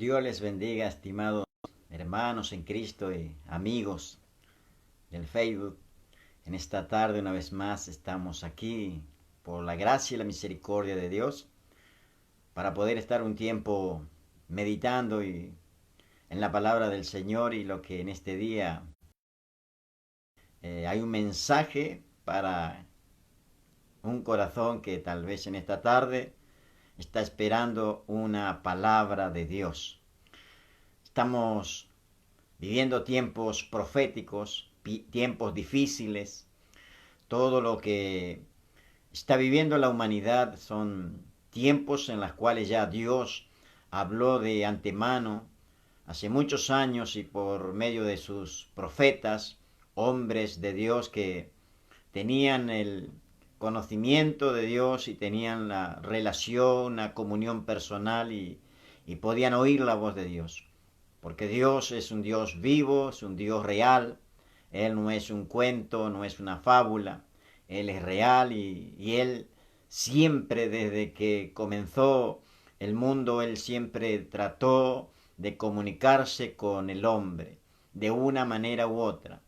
Dios les bendiga, estimados hermanos en Cristo y amigos del Facebook. En esta tarde una vez más estamos aquí por la gracia y la misericordia de Dios para poder estar un tiempo meditando en la palabra del Señor y lo que en este día hay un mensaje para un corazón que tal vez en esta tarde está esperando una palabra de Dios. Estamos viviendo tiempos proféticos, tiempos difíciles. Todo lo que está viviendo la humanidad son tiempos en los cuales ya Dios habló de antemano hace muchos años y por medio de sus profetas, hombres de Dios que tenían el conocimiento de Dios y tenían la relación, una comunión personal y podían oír la voz de Dios. Porque Dios es un Dios vivo, es un Dios real. Él no es un cuento, no es una fábula. Él es real y Él siempre desde que comenzó el mundo, Él siempre trató de comunicarse con el hombre de una manera u otra.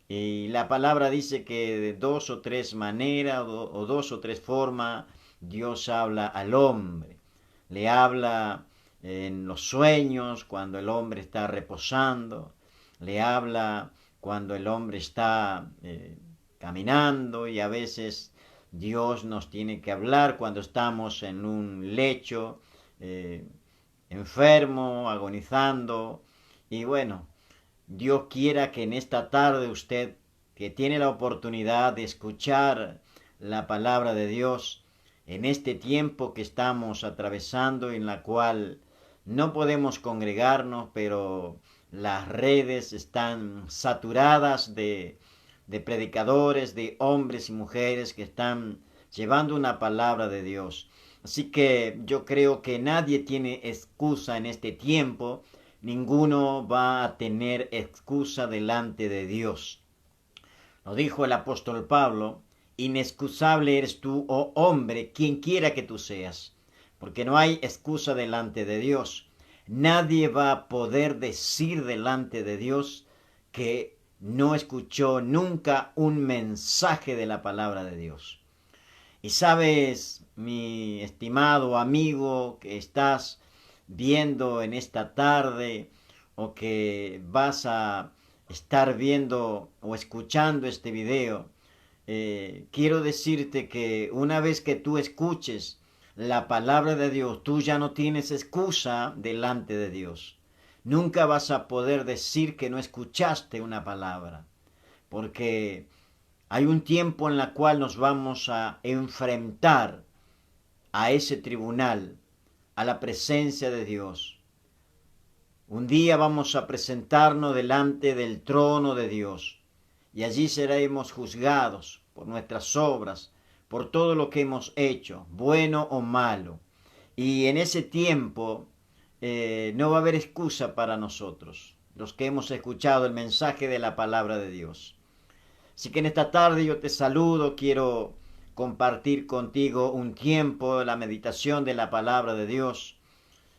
Y la palabra dice que de dos o tres maneras o dos o tres formas Dios habla al hombre. Le habla en los sueños, cuando el hombre está reposando. Le habla cuando el hombre está caminando y a veces Dios nos tiene que hablar cuando estamos en un lecho, eh, enfermo, agonizando. Y bueno, Dios quiera que en esta tarde usted, que tiene la oportunidad de escuchar la palabra de Dios, en este tiempo que estamos atravesando, en la cual no podemos congregarnos, pero las redes están saturadas de predicadores, de hombres y mujeres que están llevando una palabra de Dios. Así que yo creo que nadie tiene excusa en este tiempo. Ninguno va a tener excusa delante de Dios. Lo dijo el apóstol Pablo: inexcusable eres tú, oh hombre, quien quiera que tú seas, porque no hay excusa delante de Dios. Nadie va a poder decir delante de Dios que no escuchó nunca un mensaje de la palabra de Dios. Y sabes, mi estimado amigo que estás viendo en esta tarde o que vas a estar viendo o escuchando este video, quiero decirte que una vez que tú escuches la palabra de Dios, tú ya no tienes excusa delante de Dios. Nunca vas a poder decir que no escuchaste una palabra, porque hay un tiempo en el cual nos vamos a enfrentar a ese tribunal, a la presencia de Dios. Un día vamos a presentarnos delante del trono de Dios y allí seremos juzgados por nuestras obras, por todo lo que hemos hecho, bueno o malo. Y en ese tiempo no va a haber excusa para nosotros, los que hemos escuchado el mensaje de la palabra de Dios. Así que en esta tarde yo te saludo, quiero compartir contigo un tiempo de la meditación de la palabra de Dios.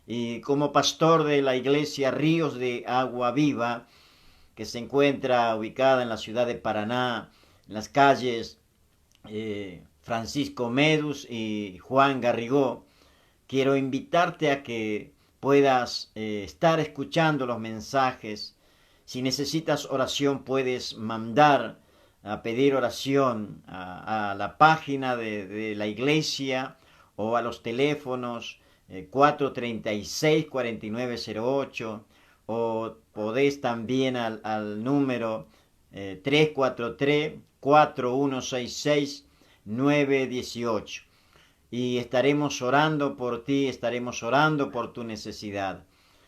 Y como pastor de la iglesia Ríos de Agua Viva, que se encuentra ubicada en la ciudad de Paraná, en las calles Francisco Medus y Juan Garrigó, quiero invitarte a que puedas estar escuchando los mensajes. Si necesitas oración, puedes mandar a pedir oración a la página de la iglesia o a los teléfonos 436-4908, o podés también al número 343-4166-918 y estaremos orando por ti, estaremos orando por tu necesidad.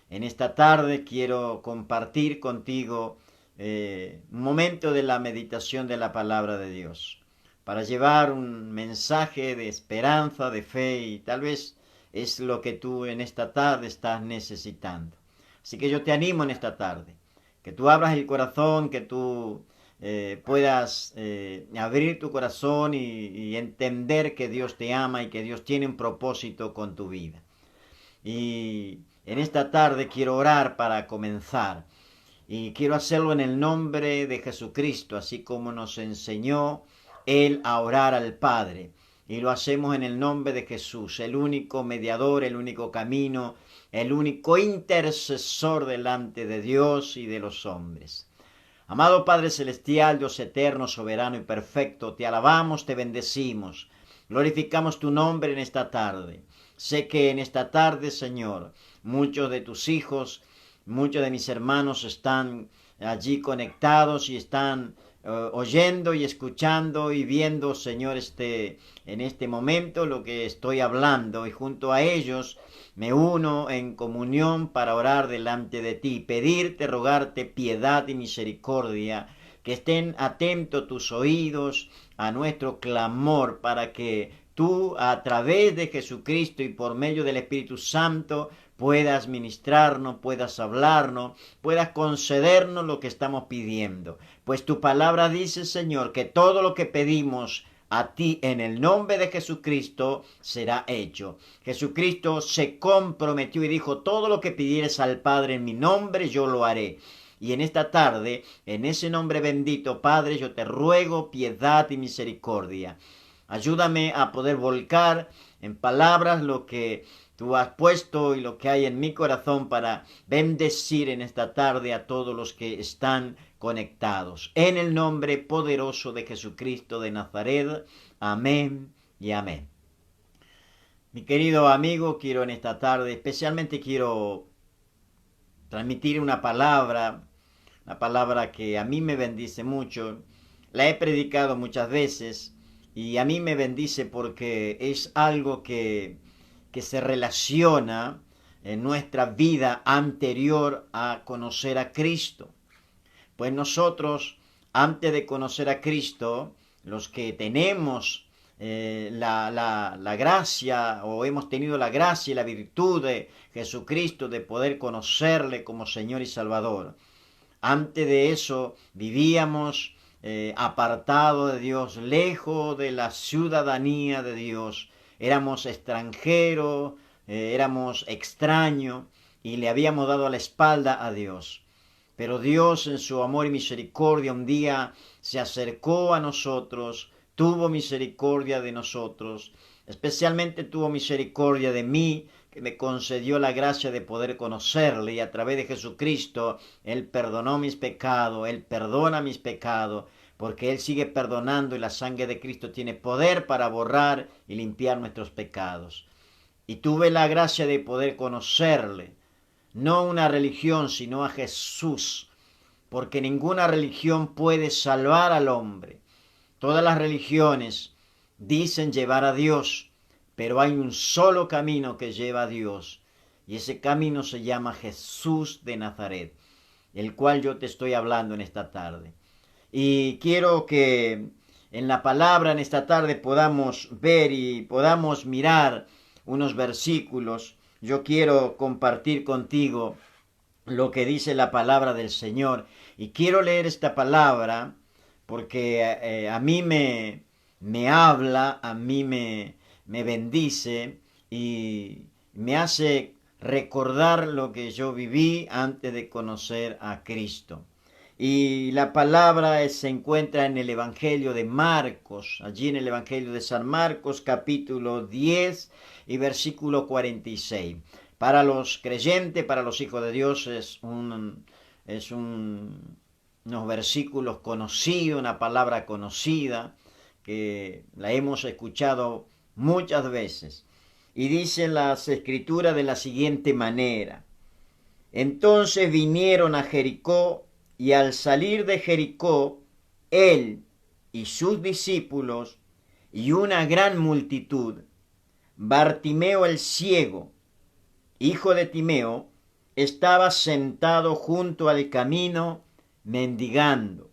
En esta tarde quiero compartir contigo un momento de la meditación de la palabra de Dios, para llevar un mensaje de esperanza, de fe, y tal vez es lo que tú en esta tarde estás necesitando. Así que yo te animo en esta tarde, que tú abras el corazón, que tú puedas abrir tu corazón y entender que Dios te ama y que Dios tiene un propósito con tu vida. Y en esta tarde quiero orar para comenzar. Y quiero hacerlo en el nombre de Jesucristo, así como nos enseñó Él a orar al Padre. Y lo hacemos en el nombre de Jesús, el único mediador, el único camino, el único intercesor delante de Dios y de los hombres. Amado Padre Celestial, Dios eterno, soberano y perfecto, te alabamos, te bendecimos, glorificamos tu nombre en esta tarde. Sé que en esta tarde, Señor, muchos de tus hijos, muchos de mis hermanos están allí conectados y están oyendo y escuchando y viendo, Señor, en este momento lo que estoy hablando, y junto a ellos me uno en comunión para orar delante de ti, pedirte, rogarte piedad y misericordia, que estén atentos tus oídos a nuestro clamor para que tú, a través de Jesucristo y por medio del Espíritu Santo, puedas ministrarnos, puedas hablarnos, puedas concedernos lo que estamos pidiendo. Pues tu palabra dice, Señor, que todo lo que pedimos a ti en el nombre de Jesucristo será hecho. Jesucristo se comprometió y dijo, todo lo que pidieres al Padre en mi nombre, yo lo haré. Y en esta tarde, en ese nombre bendito, Padre, yo te ruego piedad y misericordia. Ayúdame a poder volcar en palabras lo que tú has puesto y lo que hay en mi corazón para bendecir en esta tarde a todos los que están conectados. En el nombre poderoso de Jesucristo de Nazaret. Amén y amén. Mi querido amigo, quiero en esta tarde, especialmente quiero transmitir una palabra que a mí me bendice mucho. La he predicado muchas veces y a mí me bendice porque es algo que se relaciona en nuestra vida anterior a conocer a Cristo. Pues nosotros, antes de conocer a Cristo, los que tenemos la gracia, o hemos tenido la gracia y la virtud de Jesucristo de poder conocerle como Señor y Salvador, antes de eso vivíamos apartados de Dios, lejos de la ciudadanía de Dios. Éramos extranjeros, éramos extraños y le habíamos dado la espalda a Dios. Pero Dios en su amor y misericordia un día se acercó a nosotros, tuvo misericordia de nosotros, especialmente tuvo misericordia de mí, que me concedió la gracia de poder conocerle, y a través de Jesucristo Él perdonó mis pecados, Él perdona mis pecados, porque Él sigue perdonando y la sangre de Cristo tiene poder para borrar y limpiar nuestros pecados. Y tuve la gracia de poder conocerle, no una religión, sino a Jesús, porque ninguna religión puede salvar al hombre. Todas las religiones dicen llevar a Dios, pero hay un solo camino que lleva a Dios, y ese camino se llama Jesús de Nazaret, el cual yo te estoy hablando en esta tarde. Y quiero que en la palabra en esta tarde podamos ver y podamos mirar unos versículos. Yo quiero compartir contigo lo que dice la palabra del Señor, y quiero leer esta palabra porque a mí me habla, a mí me bendice y me hace recordar lo que yo viví antes de conocer a Cristo. Y la palabra se encuentra en el Evangelio de Marcos, allí en el Evangelio de San Marcos, capítulo 10 y versículo 46. Para los creyentes, para los hijos de Dios, unos versículos conocidos, una palabra conocida, que la hemos escuchado muchas veces. Y dicen las Escrituras de la siguiente manera: entonces vinieron a Jericó, y al salir de Jericó, él y sus discípulos y una gran multitud, Bartimeo el ciego, hijo de Timeo, estaba sentado junto al camino mendigando.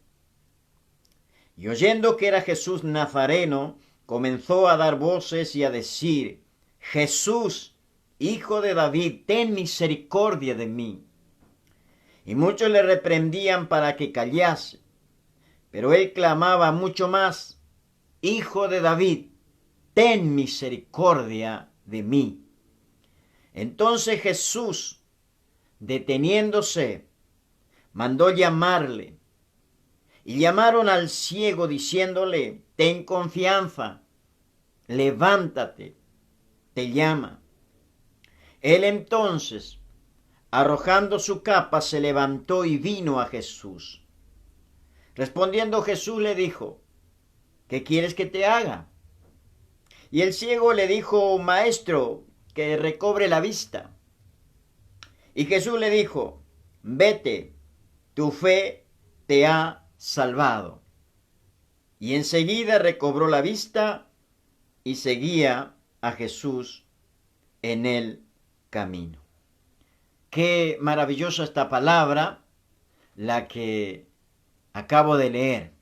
Y oyendo que era Jesús Nazareno, comenzó a dar voces y a decir: Jesús, hijo de David, ten misericordia de mí. Y muchos le reprendían para que callase, pero él clamaba mucho más: Hijo de David, ten misericordia de mí. Entonces Jesús, deteniéndose, mandó llamarle. Y llamaron al ciego diciéndole, ten confianza, levántate, te llama. Él entonces, arrojando su capa, se levantó y vino a Jesús. Respondiendo Jesús le dijo, ¿qué quieres que te haga? Y el ciego le dijo, Maestro, que recobre la vista. Y Jesús le dijo, vete, tu fe te ha salvado. Y enseguida recobró la vista y seguía a Jesús en el camino. Qué maravillosa esta palabra, la que acabo de leer.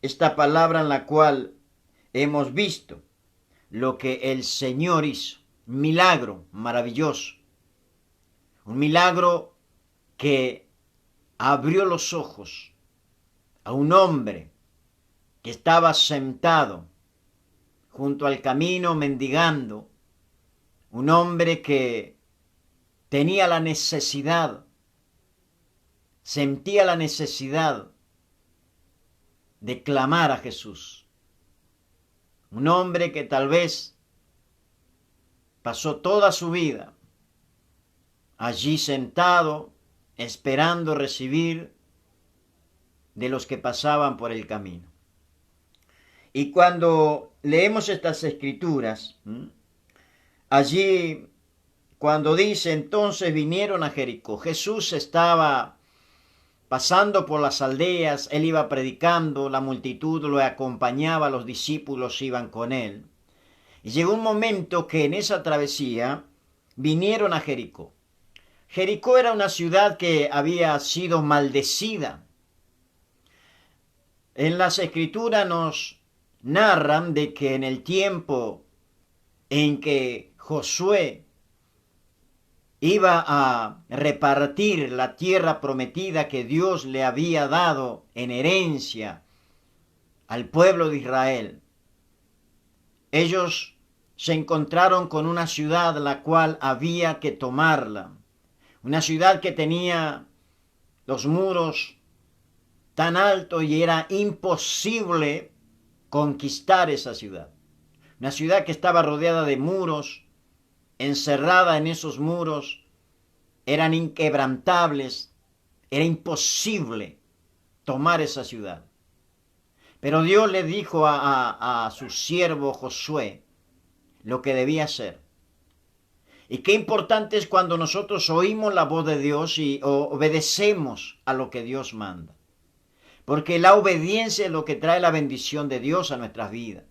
Esta palabra en la cual hemos visto lo que el Señor hizo. Un milagro maravilloso. Un milagro que abrió los ojos a un hombre que estaba sentado junto al camino mendigando. Un hombre que tenía la necesidad, sentía la necesidad de clamar a Jesús. Un hombre que tal vez pasó toda su vida allí sentado, esperando recibir de los que pasaban por el camino. Y cuando leemos estas escrituras, allí cuando dice, entonces vinieron a Jericó, Jesús estaba pasando por las aldeas, él iba predicando, la multitud lo acompañaba, los discípulos iban con él. Y llegó un momento que en esa travesía vinieron a Jericó. Jericó era una ciudad que había sido maldecida. En las escrituras nos narran de que en el tiempo en que Josué iba a repartir la tierra prometida que Dios le había dado en herencia al pueblo de Israel, ellos se encontraron con una ciudad la cual había que tomarla. Una ciudad que tenía los muros tan altos y era imposible conquistar esa ciudad. Una ciudad que estaba rodeada de muros, encerrada en esos muros, eran inquebrantables, era imposible tomar esa ciudad. Pero Dios le dijo a su siervo Josué lo que debía hacer. Y qué importante es cuando nosotros oímos la voz de Dios y obedecemos a lo que Dios manda. Porque la obediencia es lo que trae la bendición de Dios a nuestras vidas.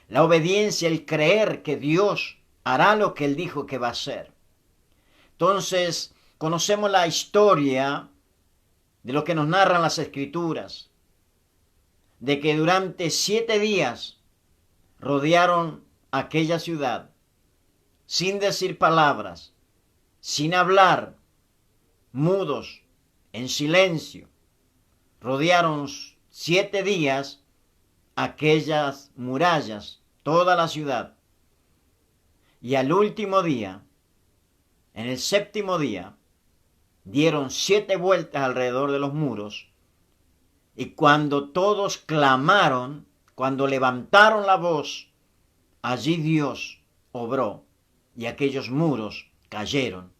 La obediencia, el creer que Dios hará lo que Él dijo que va a hacer. Entonces, conocemos la historia de lo que nos narran las Escrituras, de que durante 7 días rodearon aquella ciudad, sin decir palabras, sin hablar, mudos, en silencio. Rodearon 7 días aquellas murallas, toda la ciudad. Y al último día, en el 7º día, dieron 7 vueltas alrededor de los muros. Y cuando todos clamaron, cuando levantaron la voz, allí Dios obró y aquellos muros cayeron.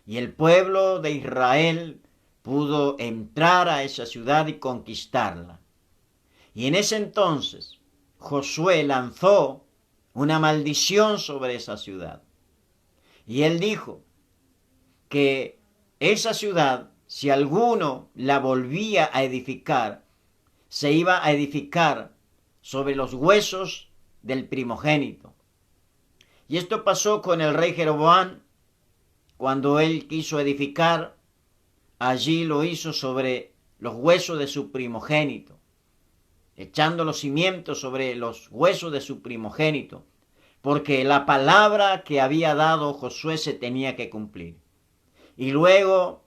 Y el pueblo de Israel pudo entrar a esa ciudad y conquistarla. Y en ese entonces Josué lanzó una maldición sobre esa ciudad. Y él dijo que esa ciudad, si alguno la volvía a edificar, se iba a edificar sobre los huesos del primogénito. Y esto pasó con el rey Jeroboam. Cuando él quiso edificar, allí lo hizo sobre los huesos de su primogénito, echando los cimientos sobre los huesos de su primogénito, porque la palabra que había dado Josué se tenía que cumplir. Y luego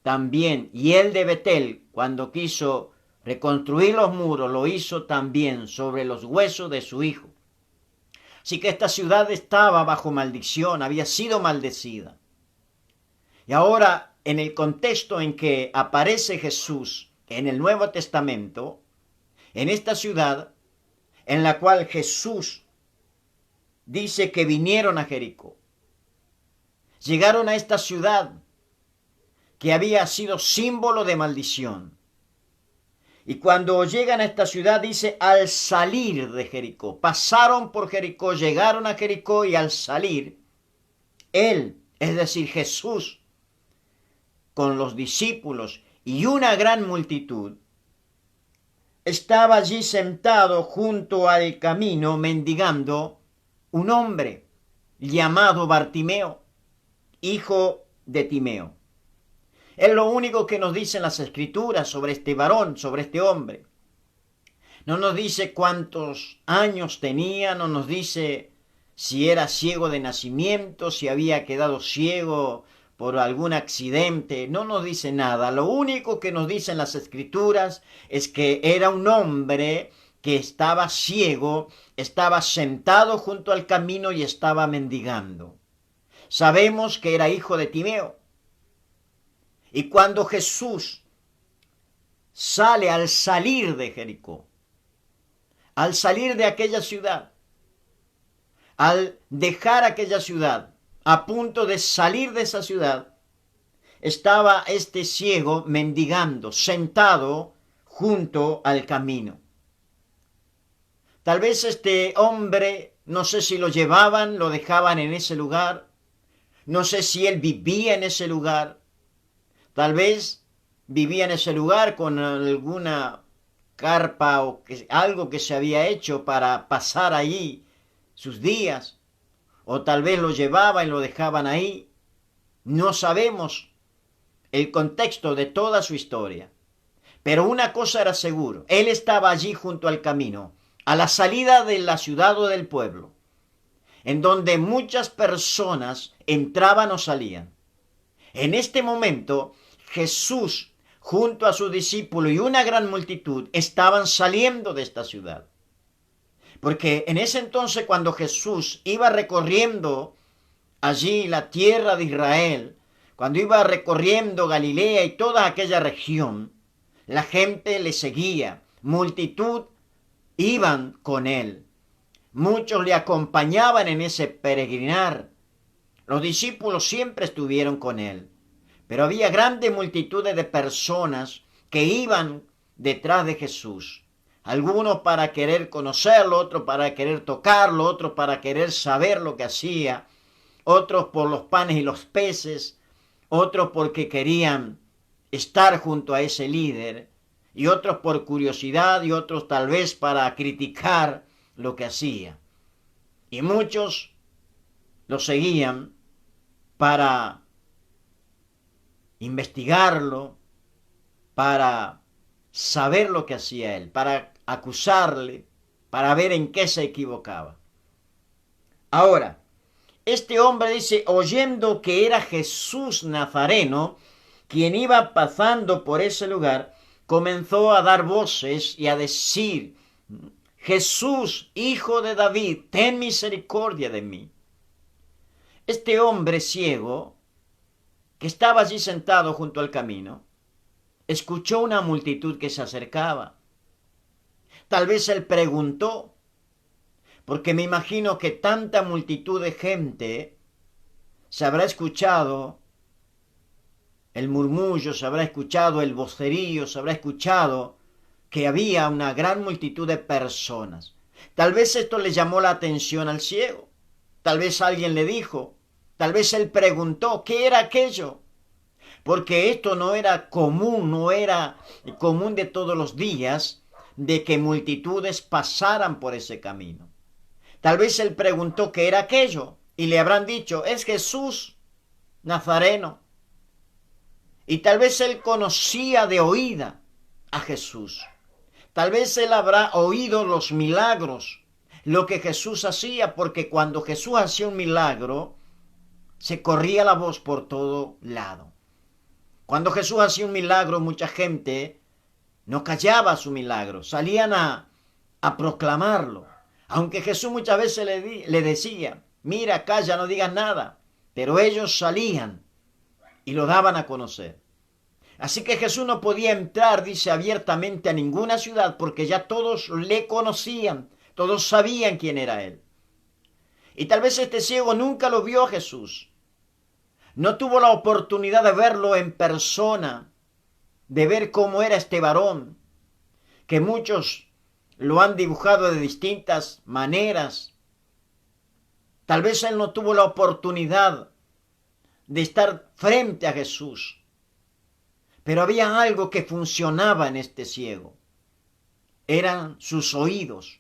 también, y él de Betel, cuando quiso reconstruir los muros, lo hizo también sobre los huesos de su hijo. Así que esta ciudad estaba bajo maldición, había sido maldecida. Y ahora, en el contexto en que aparece Jesús en el Nuevo Testamento, en esta ciudad en la cual Jesús dice que vinieron a Jericó, llegaron a esta ciudad que había sido símbolo de maldición. Y cuando llegan a esta ciudad dice al salir de Jericó, pasaron por Jericó, llegaron a Jericó y al salir, él, es decir, Jesús, con los discípulos y una gran multitud, estaba allí sentado junto al camino mendigando un hombre llamado Bartimeo, hijo de Timeo. Es lo único que nos dicen las Escrituras sobre este varón, sobre este hombre. No nos dice cuántos años tenía, no nos dice si era ciego de nacimiento, si había quedado ciego por algún accidente, no nos dice nada. Lo único que nos dicen las Escrituras es que era un hombre que estaba ciego, estaba sentado junto al camino y estaba mendigando. Sabemos que era hijo de Timeo. Y cuando Jesús sale al salir de Jericó, al salir de aquella ciudad, al dejar aquella ciudad, a punto de salir de esa ciudad, estaba este ciego mendigando, sentado junto al camino. Tal vez este hombre, no sé si lo llevaban, lo dejaban en ese lugar, no sé si él vivía en ese lugar, tal vez vivía en ese lugar con alguna carpa o algo que se había hecho para pasar allí sus días, o tal vez lo llevaban y lo dejaban ahí. No sabemos el contexto de toda su historia. Pero una cosa era seguro, él estaba allí junto al camino, a la salida de la ciudad o del pueblo, en donde muchas personas entraban o salían. En este momento, Jesús, junto a sus discípulos y una gran multitud, estaban saliendo de esta ciudad. Porque en ese entonces, cuando Jesús iba recorriendo allí la tierra de Israel, cuando iba recorriendo Galilea y toda aquella región, la gente le seguía, multitud iban con él. Muchos le acompañaban en ese peregrinar. Los discípulos siempre estuvieron con él. Pero había grandes multitudes de personas que iban detrás de Jesús. Algunos para querer conocerlo, otros para querer tocarlo, otros para querer saber lo que hacía, otros por los panes y los peces, otros porque querían estar junto a ese líder, y otros por curiosidad, y otros tal vez para criticar lo que hacía. Y muchos lo seguían para investigarlo, para saber lo que hacía él, para acusarle, para ver en qué se equivocaba. Ahora, este hombre dice, oyendo que era Jesús Nazareno, quien iba pasando por ese lugar, comenzó a dar voces y a decir, Jesús, hijo de David, ten misericordia de mí. Este hombre ciego, que estaba allí sentado junto al camino, escuchó una multitud que se acercaba. Tal vez él preguntó, porque me imagino que tanta multitud de gente se habrá escuchado el murmullo, se habrá escuchado el vocerío, se habrá escuchado que había una gran multitud de personas. Tal vez esto le llamó la atención al ciego. Tal vez alguien le dijo, tal vez él preguntó, ¿qué era aquello? Porque esto no era común de todos los días, de que multitudes pasaran por ese camino. Tal vez él preguntó qué era aquello, y le habrán dicho, es Jesús Nazareno. Y tal vez él conocía de oída a Jesús. Tal vez él habrá oído los milagros, lo que Jesús hacía, porque cuando Jesús hacía un milagro, se corría la voz por todo lado. Cuando Jesús hacía un milagro, mucha gente no callaba su milagro, salían a proclamarlo. Aunque Jesús muchas veces le decía, mira, calla, no digas nada. Pero ellos salían y lo daban a conocer. Así que Jesús no podía entrar, dice, abiertamente a ninguna ciudad porque ya todos le conocían, todos sabían quién era él. Y tal vez este ciego nunca lo vio a Jesús. No tuvo la oportunidad de verlo en persona, de ver cómo era este varón, que muchos lo han dibujado de distintas maneras. Tal vez él no tuvo la oportunidad de estar frente a Jesús. Pero había algo que funcionaba en este ciego. Eran sus oídos.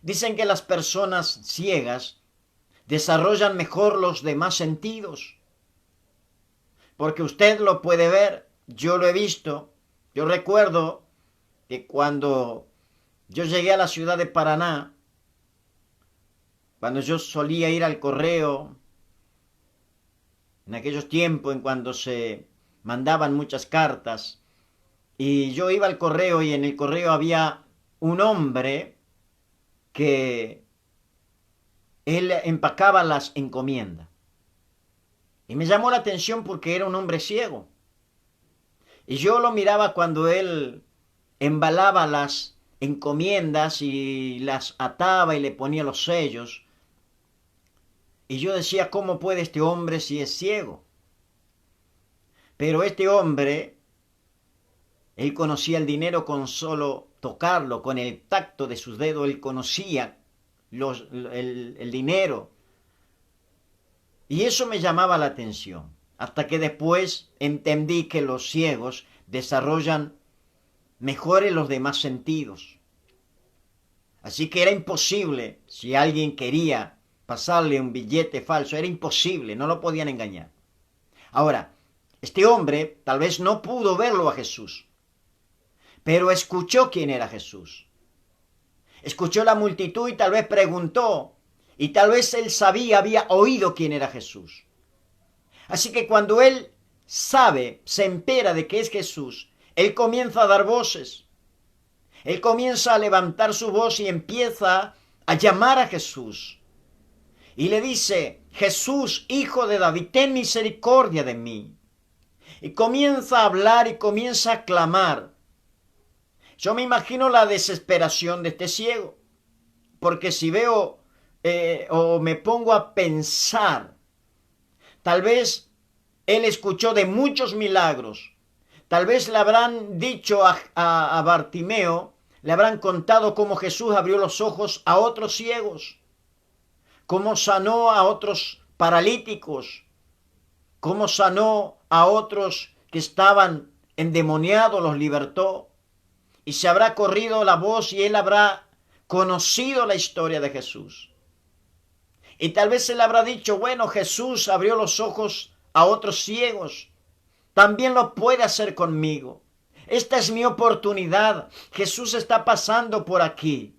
Dicen que las personas ciegas desarrollan mejor los demás sentidos. Porque usted lo puede ver, yo lo he visto. Yo recuerdo que cuando yo llegué a la ciudad de Paraná, cuando yo solía ir al correo, en aquellos tiempos en cuando se mandaban muchas cartas, y yo iba al correo y en el correo había un hombre que él empacaba las encomiendas. Y me llamó la atención porque era un hombre ciego. Y yo lo miraba cuando él embalaba las encomiendas y las ataba y le ponía los sellos. Y yo decía, ¿cómo puede este hombre si es ciego? Pero este hombre, él conocía el dinero con solo tocarlo, con el tacto de sus dedos, él conocía el dinero. Y eso me llamaba la atención, hasta que después entendí que los ciegos desarrollan mejores los demás sentidos. Así que era imposible, si alguien quería pasarle un billete falso, era imposible, no lo podían engañar. Ahora, este hombre tal vez no pudo verlo a Jesús, pero escuchó quién era Jesús. Escuchó la multitud y tal vez preguntó, y tal vez él sabía, había oído quién era Jesús. Así que cuando él sabe, se entera de que es Jesús, él comienza a dar voces. Él comienza a levantar su voz y empieza a llamar a Jesús. Y le dice, Jesús, hijo de David, ten misericordia de mí. Y comienza a hablar y comienza a clamar. Yo me imagino la desesperación de este ciego. Porque si veo o me pongo a pensar, tal vez él escuchó de muchos milagros. Tal vez le habrán dicho a Bartimeo, le habrán contado cómo Jesús abrió los ojos a otros ciegos, cómo sanó a otros paralíticos, cómo sanó a otros que estaban endemoniados, los libertó. Y se habrá corrido la voz y él habrá conocido la historia de Jesús. Y tal vez él habrá dicho, bueno, Jesús abrió los ojos a otros ciegos, también lo puede hacer conmigo. Esta es mi oportunidad. Jesús está pasando por aquí.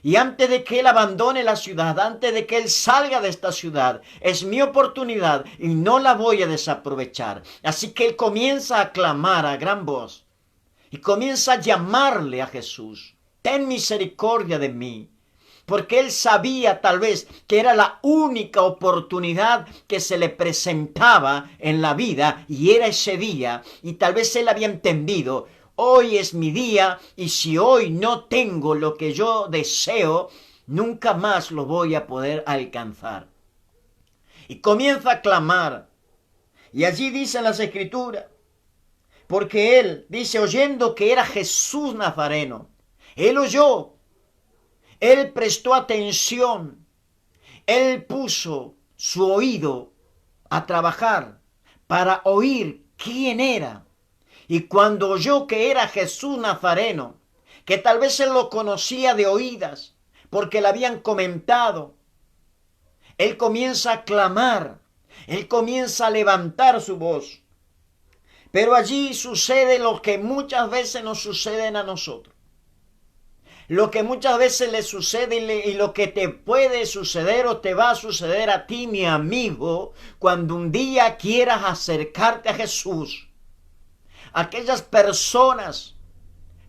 Y antes de que él abandone la ciudad, antes de que él salga de esta ciudad, es mi oportunidad y no la voy a desaprovechar. Así que él comienza a clamar a gran voz y comienza a llamarle a Jesús. Ten misericordia de mí. Porque él sabía tal vez que era la única oportunidad que se le presentaba en la vida y era ese día. Y tal vez él había entendido, hoy es mi día y si hoy no tengo lo que yo deseo, nunca más lo voy a poder alcanzar. Y comienza a clamar. Y allí dicen las Escrituras, porque él dice, oyendo que era Jesús Nazareno, él oyó. Él prestó atención, él puso su oído a trabajar para oír quién era. Y cuando oyó que era Jesús Nazareno, que tal vez él lo conocía de oídas, porque le habían comentado, él comienza a clamar, él comienza a levantar su voz. Pero allí sucede lo que muchas veces nos sucede a nosotros. Lo que muchas veces le sucede y lo que te puede suceder o te va a suceder a ti, mi amigo, cuando un día quieras acercarte a Jesús. Aquellas personas,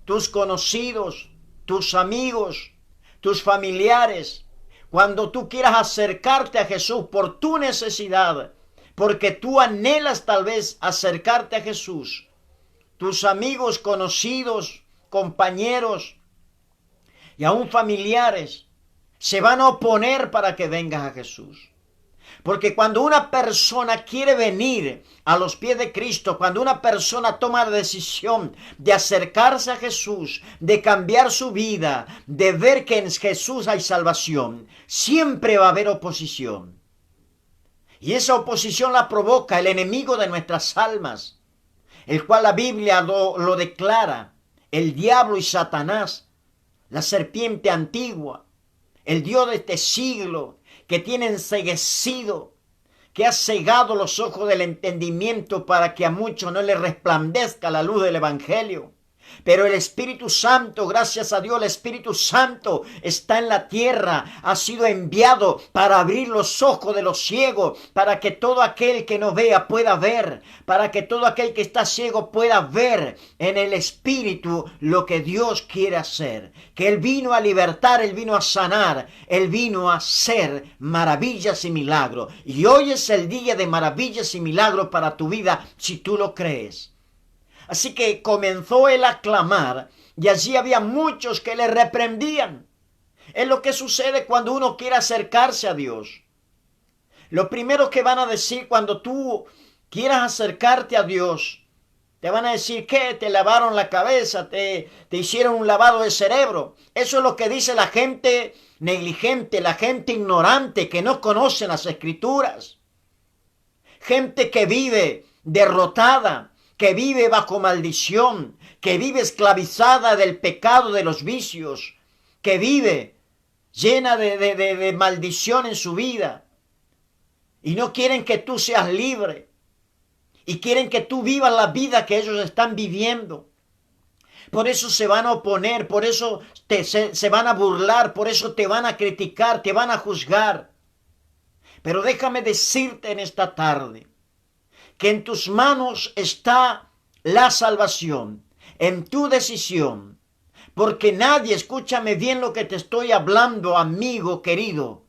tus conocidos, tus amigos, tus familiares, cuando tú quieras acercarte a Jesús por tu necesidad, porque tú anhelas tal vez acercarte a Jesús. Tus amigos, conocidos, compañeros y aún familiares se van a oponer para que vengas a Jesús. Porque cuando una persona quiere venir a los pies de Cristo, cuando una persona toma la decisión de acercarse a Jesús, de cambiar su vida, de ver que en Jesús hay salvación, siempre va a haber oposición. Y esa oposición la provoca el enemigo de nuestras almas, el cual la Biblia lo declara, el diablo y Satanás, la serpiente antigua, el Dios de este siglo, que tiene enceguecido, que ha cegado los ojos del entendimiento para que a muchos no les resplandezca la luz del Evangelio. Pero el Espíritu Santo, gracias a Dios, el Espíritu Santo está en la tierra, ha sido enviado para abrir los ojos de los ciegos, para que todo aquel que no vea pueda ver, para que todo aquel que está ciego pueda ver en el Espíritu lo que Dios quiere hacer. Que Él vino a libertar, Él vino a sanar, Él vino a hacer maravillas y milagros. Y hoy es el día de maravillas y milagros para tu vida, si tú lo crees. Así que comenzó él a clamar y allí había muchos que le reprendían. Es lo que sucede cuando uno quiere acercarse a Dios. Lo primero que van a decir cuando tú quieras acercarte a Dios, te van a decir que te lavaron la cabeza, te hicieron un lavado de cerebro. Eso es lo que dice la gente negligente, la gente ignorante que no conoce las Escrituras. Gente que vive derrotada, que vive bajo maldición, que vive esclavizada del pecado, de los vicios, que vive llena de maldición en su vida. Y no quieren que tú seas libre. Y quieren que tú vivas la vida que ellos están viviendo. Por eso se van a oponer, por eso se van a burlar, por eso te van a criticar, te van a juzgar. Pero déjame decirte en esta tarde, que en tus manos está la salvación, en tu decisión, porque nadie, escúchame bien lo que te estoy hablando, amigo querido,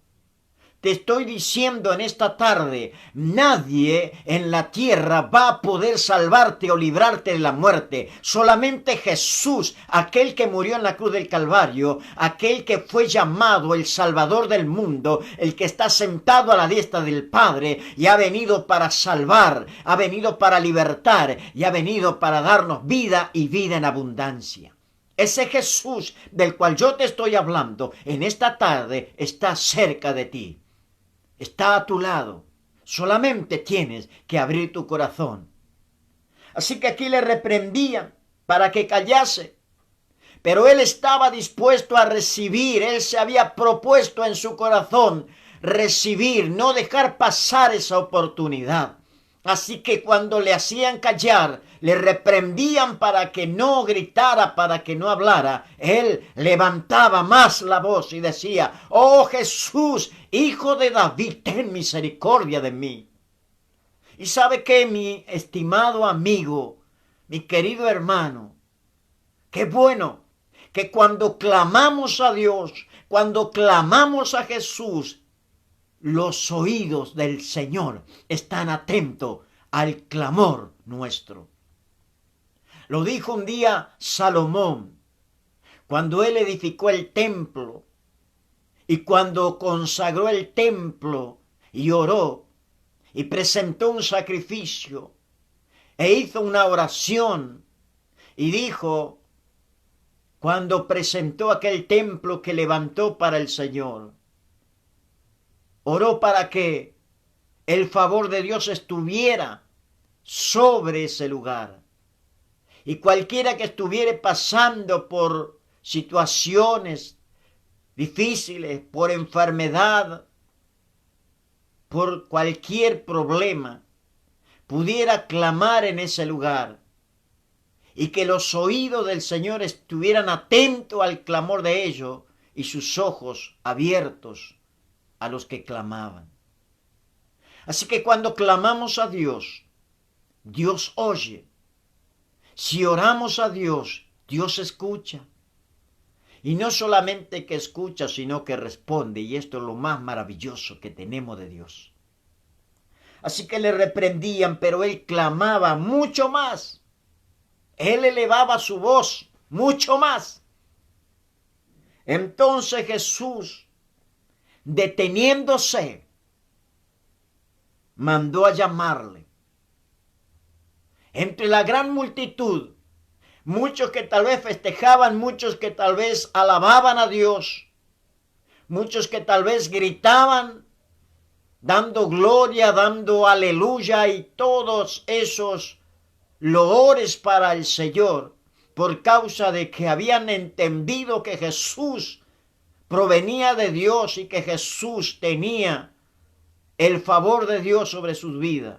te estoy diciendo en esta tarde, nadie en la tierra va a poder salvarte o librarte de la muerte. Solamente Jesús, aquel que murió en la cruz del Calvario, aquel que fue llamado el Salvador del mundo, el que está sentado a la diestra del Padre y ha venido para salvar, ha venido para libertar y ha venido para darnos vida y vida en abundancia. Ese Jesús del cual yo te estoy hablando en esta tarde está cerca de ti. Está a tu lado. Solamente tienes que abrir tu corazón. Así que aquí le reprendían para que callase. Pero él estaba dispuesto a recibir. Él se había propuesto en su corazón recibir, no dejar pasar esa oportunidad. Así que cuando le hacían callar, le reprendían para que no gritara, para que no hablara, él levantaba más la voz y decía: «Oh Jesús, Hijo de David, ten misericordia de mí». Y sabe qué, mi estimado amigo, mi querido hermano, qué bueno que cuando clamamos a Dios, cuando clamamos a Jesús, los oídos del Señor están atentos al clamor nuestro. Lo dijo un día Salomón, cuando él edificó el templo y cuando consagró el templo y oró y presentó un sacrificio e hizo una oración y dijo, cuando presentó aquel templo que levantó para el Señor, oró para que el favor de Dios estuviera sobre ese lugar. Y cualquiera que estuviera pasando por situaciones difíciles, por enfermedad, por cualquier problema, pudiera clamar en ese lugar. Y que los oídos del Señor estuvieran atentos al clamor de ellos y sus ojos abiertos a los que clamaban. Así que cuando clamamos a Dios, Dios oye. Si oramos a Dios, Dios escucha. Y no solamente que escucha, sino que responde. Y esto es lo más maravilloso que tenemos de Dios. Así que le reprendían, pero él clamaba mucho más. Él elevaba su voz mucho más. Entonces Jesús, deteniéndose, mandó a llamarle. Entre la gran multitud, muchos que tal vez festejaban, muchos que tal vez alababan a Dios, muchos que tal vez gritaban, dando gloria, dando aleluya y todos esos loores para el Señor, por causa de que habían entendido que Jesús provenía de Dios y que Jesús tenía el favor de Dios sobre sus vidas.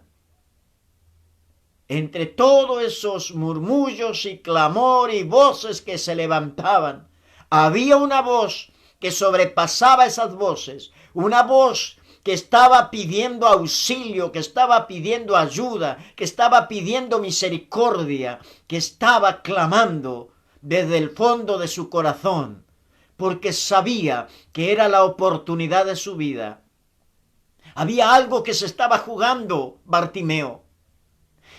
Entre todos esos murmullos y clamor y voces que se levantaban, había una voz que sobrepasaba esas voces, una voz que estaba pidiendo auxilio, que estaba pidiendo ayuda, que estaba pidiendo misericordia, que estaba clamando desde el fondo de su corazón, porque sabía que era la oportunidad de su vida. Había algo que se estaba jugando Bartimeo.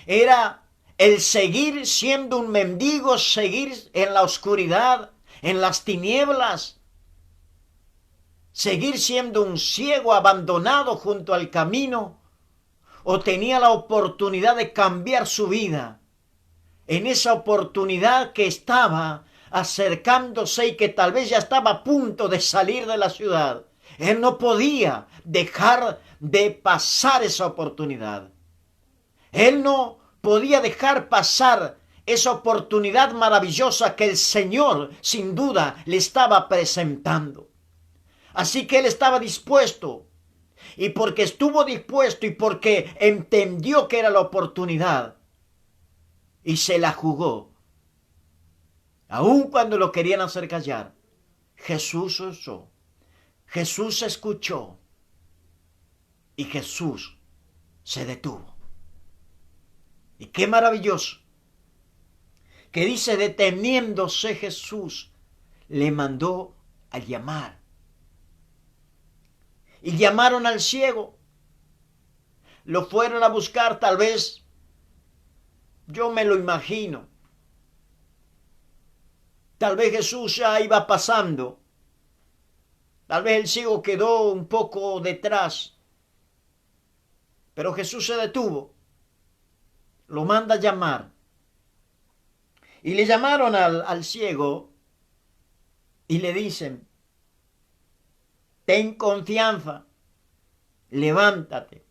Era el seguir siendo un mendigo, seguir en la oscuridad, en las tinieblas, seguir siendo un ciego abandonado junto al camino, o tenía la oportunidad de cambiar su vida en esa oportunidad que estaba acercándose y que tal vez ya estaba a punto de salir de la ciudad. Él no podía dejar de pasar esa oportunidad. Él no podía dejar pasar esa oportunidad maravillosa que el Señor sin duda le estaba presentando. Así que él estaba dispuesto, y porque estuvo dispuesto y porque entendió que era la oportunidad, y se la jugó, aun cuando lo querían hacer callar, Jesús oyó, Jesús escuchó, y Jesús se detuvo. Y qué maravilloso, que dice, deteniéndose Jesús, le mandó a llamar. Y llamaron al ciego. Lo fueron a buscar, tal vez, yo me lo imagino. Tal vez Jesús ya iba pasando. Tal vez el ciego quedó un poco detrás. Pero Jesús se detuvo. Lo manda a llamar. Y le llamaron al ciego y le dicen, ten confianza, levántate,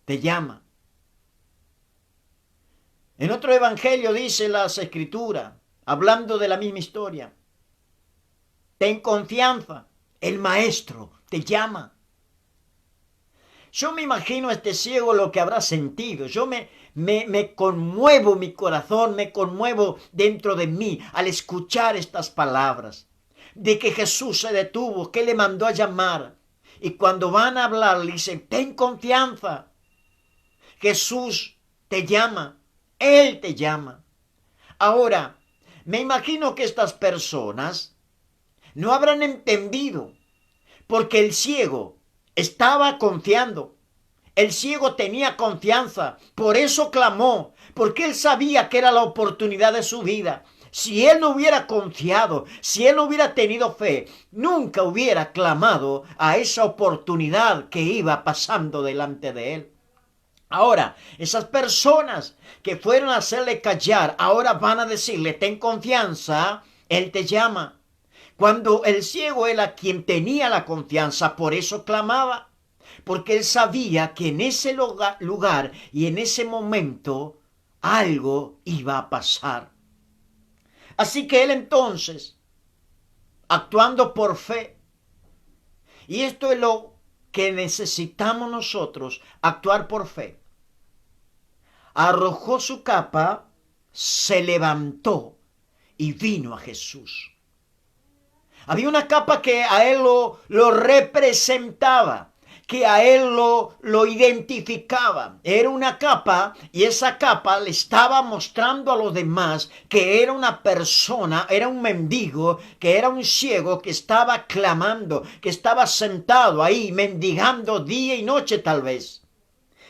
te llama. En otro evangelio dice las escrituras, hablando de la misma historia, ten confianza, el maestro te llama. Yo me imagino a este ciego lo que habrá sentido. Yo me conmuevo mi corazón, me conmuevo dentro de mí al escuchar estas palabras. De que Jesús se detuvo, que le mandó a llamar. Y cuando van a hablar, le dicen, ten confianza. Jesús te llama, Él te llama. Ahora, me imagino que estas personas no habrán entendido, porque el ciego estaba confiando. El ciego tenía confianza, por eso clamó, porque él sabía que era la oportunidad de su vida. Si él no hubiera confiado, si él no hubiera tenido fe, nunca hubiera clamado a esa oportunidad que iba pasando delante de él. Ahora, esas personas que fueron a hacerle callar, ahora van a decirle, ten confianza, él te llama. Cuando el ciego era quien tenía la confianza, por eso clamaba. Porque él sabía que en ese lugar y en ese momento algo iba a pasar. Así que él entonces, actuando por fe, y esto es lo que necesitamos nosotros, actuar por fe, arrojó su capa, se levantó y vino a Jesús. Había una capa que a él lo representaba, que a él lo identificaba. Era una capa, y esa capa le estaba mostrando a los demás que era una persona, era un mendigo, que era un ciego que estaba clamando, que estaba sentado ahí mendigando día y noche tal vez.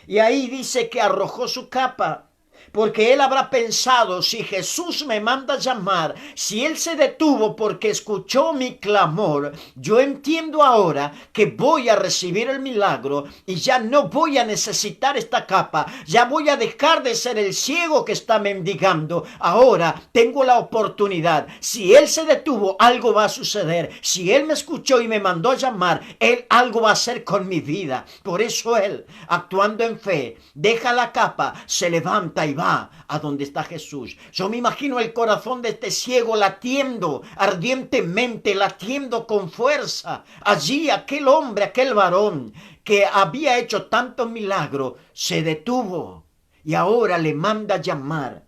Y ahí dice que arrojó su capa. Porque él habrá pensado, si Jesús me manda llamar, si él se detuvo porque escuchó mi clamor, yo entiendo ahora que voy a recibir el milagro y ya no voy a necesitar esta capa, ya voy a dejar de ser el ciego que está mendigando. Ahora tengo la oportunidad. Si él se detuvo, algo va a suceder. Si él me escuchó y me mandó llamar, él algo va a hacer con mi vida. Por eso él, actuando en fe, deja la capa, se levanta y va a donde está Jesús. Yo me imagino el corazón de este ciego latiendo ardientemente, latiendo con fuerza. Allí aquel hombre, aquel varón que había hecho tantos milagros, se detuvo y ahora le manda llamar.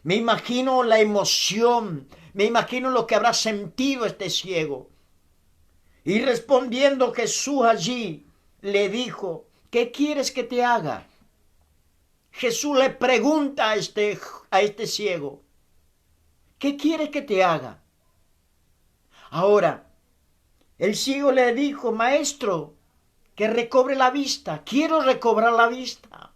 Me imagino la emoción, me imagino lo que habrá sentido este ciego. Y respondiendo Jesús allí, le dijo, ¿qué quieres que te haga? Jesús le pregunta a este ciego, ¿qué quiere que te haga? Ahora, el ciego le dijo, maestro, que recobre la vista, quiero recobrar la vista.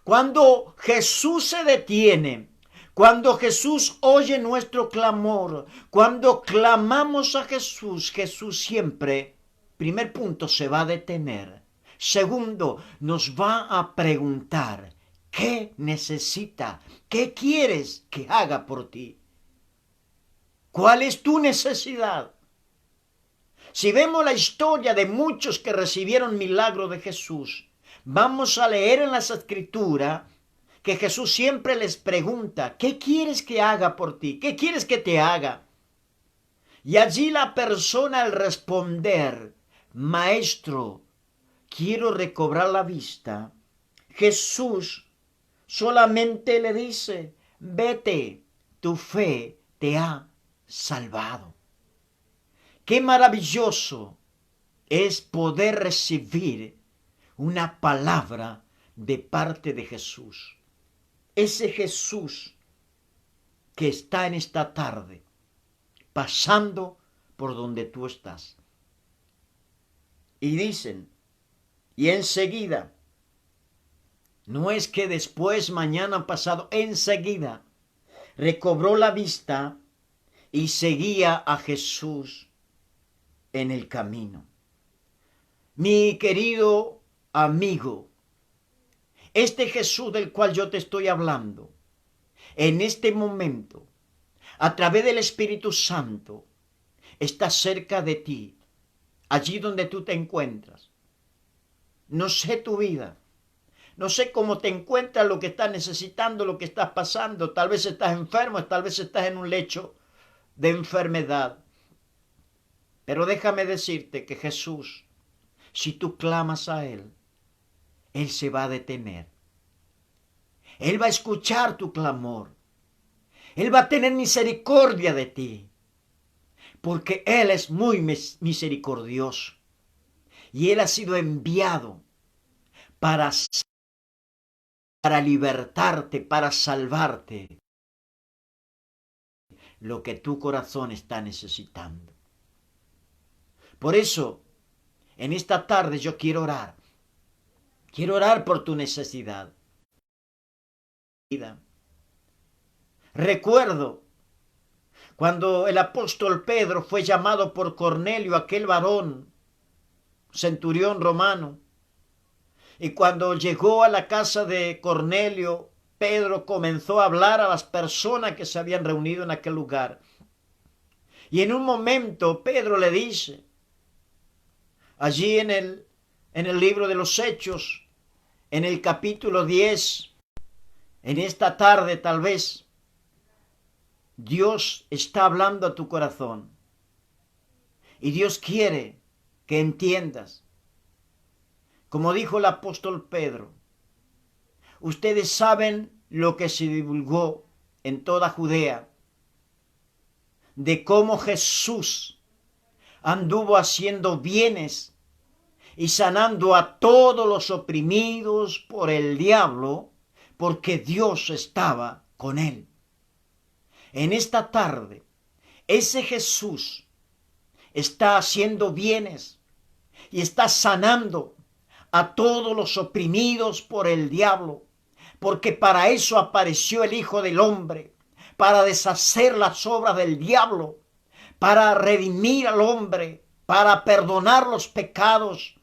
Cuando Jesús se detiene, cuando Jesús oye nuestro clamor, cuando clamamos a Jesús, Jesús siempre, primer punto, se va a detener. Segundo, nos va a preguntar, ¿qué necesita? ¿Qué quieres que haga por ti? ¿Cuál es tu necesidad? Si vemos la historia de muchos que recibieron milagro de Jesús, vamos a leer en las Escrituras que Jesús siempre les pregunta, ¿qué quieres que haga por ti? ¿Qué quieres que te haga? Y allí la persona al responder, maestro, quiero recobrar la vista, Jesús solamente le dice, vete, tu fe te ha salvado. Qué maravilloso es poder recibir una palabra de parte de Jesús. Ese Jesús que está en esta tarde, pasando por donde tú estás. Y dicen, y enseguida, no es que después, mañana pasado, enseguida, recobró la vista y seguía a Jesús en el camino. Mi querido amigo, este Jesús del cual yo te estoy hablando, en este momento, a través del Espíritu Santo, está cerca de ti, allí donde tú te encuentras. No sé tu vida, no sé cómo te encuentras, lo que estás necesitando, lo que estás pasando. Tal vez estás enfermo, tal vez estás en un lecho de enfermedad. Pero déjame decirte que Jesús, si tú clamas a Él, Él se va a detener. Él va a escuchar tu clamor. Él va a tener misericordia de ti. Porque Él es muy misericordioso. Y Él ha sido enviado para libertarte, para salvarte. Lo que tu corazón está necesitando. Por eso, en esta tarde yo quiero orar. Quiero orar por tu necesidad. Recuerdo cuando el apóstol Pedro fue llamado por Cornelio, aquel varón, centurión romano, y cuando llegó a la casa de Cornelio, Pedro comenzó a hablar a las personas que se habían reunido en aquel lugar. Y en un momento Pedro le dice, allí en el libro de los Hechos, en el capítulo 10, en esta tarde tal vez, Dios está hablando a tu corazón. Y Dios quiere que entiendas. Como dijo el apóstol Pedro, ustedes saben lo que se divulgó en toda Judea, de cómo Jesús anduvo haciendo bienes y sanando a todos los oprimidos por el diablo, porque Dios estaba con él. En esta tarde, ese Jesús está haciendo bienes y está sanando a todos los oprimidos por el diablo, porque para eso apareció el Hijo del Hombre, para deshacer las obras del diablo, para redimir al hombre, para perdonar los pecados,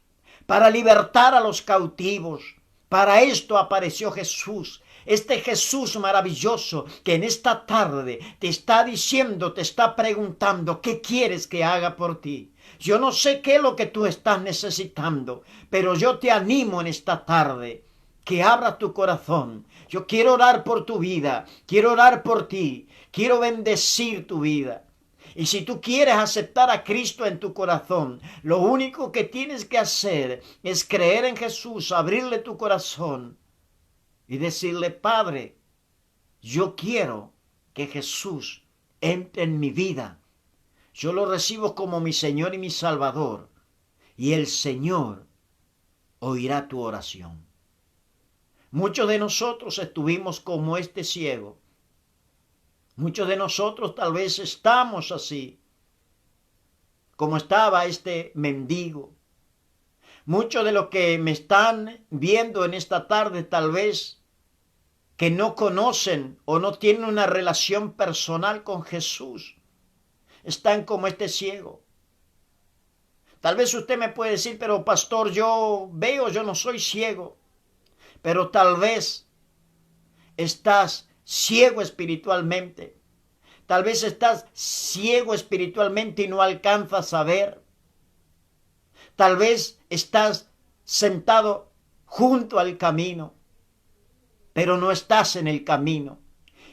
para libertar a los cautivos. Para esto apareció Jesús, este Jesús maravilloso que en esta tarde te está diciendo, te está preguntando, ¿qué quieres que haga por ti? Yo no sé qué es lo que tú estás necesitando, pero yo te animo en esta tarde que abra tu corazón. Yo quiero orar por tu vida, quiero orar por ti, quiero bendecir tu vida. Y si tú quieres aceptar a Cristo en tu corazón, lo único que tienes que hacer es creer en Jesús, abrirle tu corazón y decirle, Padre, yo quiero que Jesús entre en mi vida. Yo lo recibo como mi Señor y mi Salvador, y el Señor oirá tu oración. Muchos de nosotros estuvimos como este ciego. Muchos de nosotros tal vez estamos así, como estaba este mendigo. Muchos de los que me están viendo en esta tarde tal vez que no conocen o no tienen una relación personal con Jesús, están como este ciego. Tal vez usted me puede decir, pero pastor, yo no soy ciego. Pero tal vez estás ciego espiritualmente. Tal vez estás ciego espiritualmente y no alcanzas a ver. Tal vez estás sentado junto al camino, pero no estás en el camino.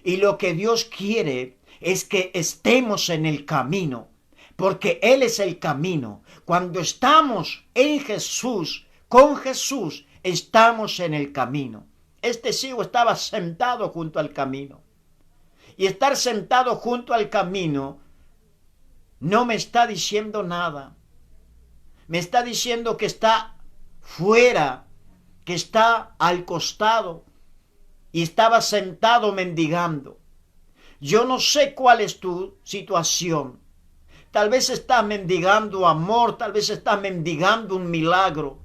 Y lo que Dios quiere es que estemos en el camino, porque Él es el camino. Cuando estamos en Jesús, con Jesús, estamos en el camino. Este ciego estaba sentado junto al camino. Y estar sentado junto al camino no me está diciendo nada. Me está diciendo que está fuera, que está al costado y estaba sentado mendigando. Yo no sé cuál es tu situación. Tal vez estás mendigando amor, tal vez estás mendigando un milagro.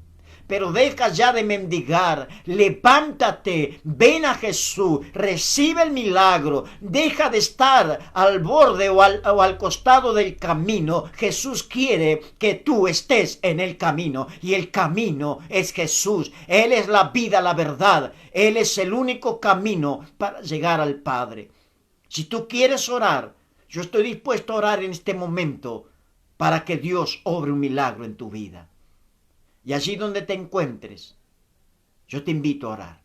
Pero deja ya de mendigar, levántate, ven a Jesús, recibe el milagro, deja de estar al borde o al costado del camino. Jesús quiere que tú estés en el camino y el camino es Jesús. Él es la vida, la verdad, Él es el único camino para llegar al Padre. Si tú quieres orar, yo estoy dispuesto a orar en este momento para que Dios obre un milagro en tu vida. Y allí donde te encuentres, yo te invito a orar.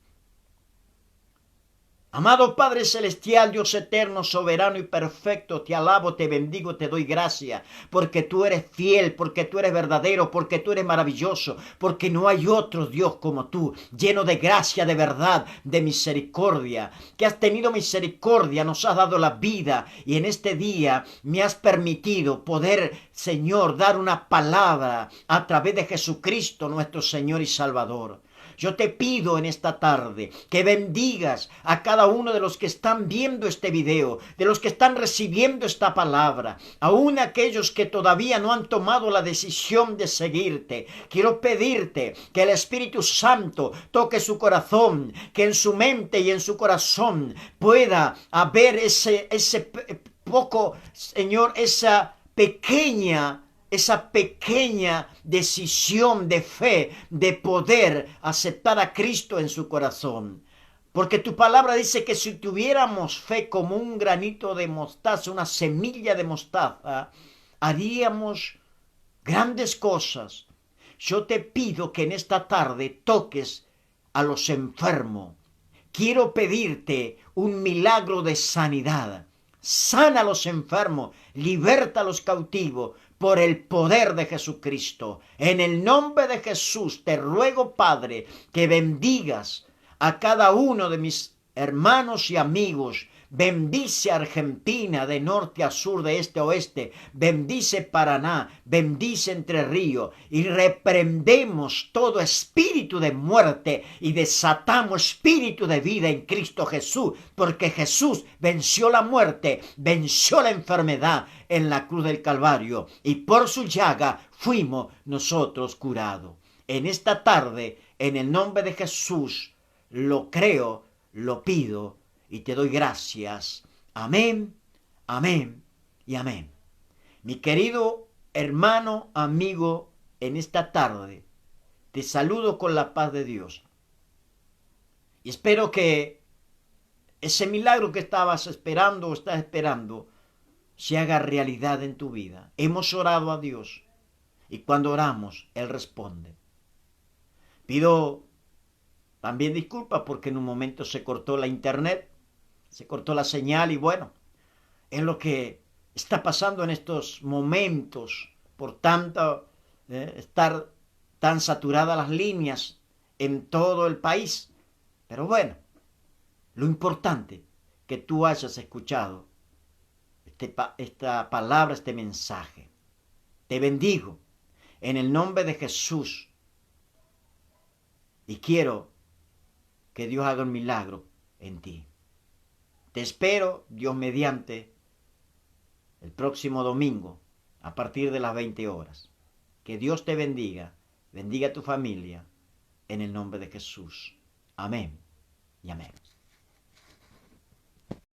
Amado Padre Celestial, Dios eterno, soberano y perfecto, te alabo, te bendigo, te doy gracias, porque tú eres fiel, porque tú eres verdadero, porque tú eres maravilloso, porque no hay otro Dios como tú, lleno de gracia, de verdad, de misericordia, que has tenido misericordia, nos has dado la vida y en este día me has permitido poder, Señor, dar una palabra a través de Jesucristo, nuestro Señor y Salvador. Yo te pido en esta tarde que bendigas a cada uno de los que están viendo este video, de los que están recibiendo esta palabra, aún aquellos que todavía no han tomado la decisión de seguirte. Quiero pedirte que el Espíritu Santo toque su corazón, que en su mente y en su corazón pueda haber ese poco, Señor, esa pequeña decisión de fe, de poder aceptar a Cristo en su corazón. Porque tu palabra dice que si tuviéramos fe como un granito de mostaza, una semilla de mostaza, haríamos grandes cosas. Yo te pido que en esta tarde toques a los enfermos. Quiero pedirte un milagro de sanidad. Sana a los enfermos, liberta a los cautivos, por el poder de Jesucristo. En el nombre de Jesús te ruego, Padre, que bendigas a cada uno de mis hermanos y amigos. Bendice a Argentina de norte a sur, de este a oeste. Bendice Paraná, bendice Entre Ríos. Y reprendemos todo espíritu de muerte y desatamos espíritu de vida en Cristo Jesús. Porque Jesús venció la muerte, venció la enfermedad en la cruz del Calvario. Y por su llaga fuimos nosotros curados. en esta tarde, en el nombre de Jesús, lo creo, lo pido y te doy gracias. Amén, amén y amén. Mi querido hermano, amigo, en esta tarde, te saludo con la paz de Dios. Y espero que ese milagro que estabas esperando o estás esperando se haga realidad en tu vida. Hemos orado a Dios y cuando oramos, Él responde. Pido también disculpas porque en un momento se cortó la internet, se cortó la señal y bueno, es lo que está pasando en estos momentos. Por tanto, estar tan saturadas las líneas en todo el país. Pero bueno, lo importante que tú hayas escuchado esta palabra, este mensaje. Te bendigo en el nombre de Jesús y quiero que Dios haga un milagro en ti. Te espero, Dios mediante, el próximo domingo a partir de las 20 horas. Que Dios te bendiga, bendiga a tu familia, en el nombre de Jesús. Amén y amén.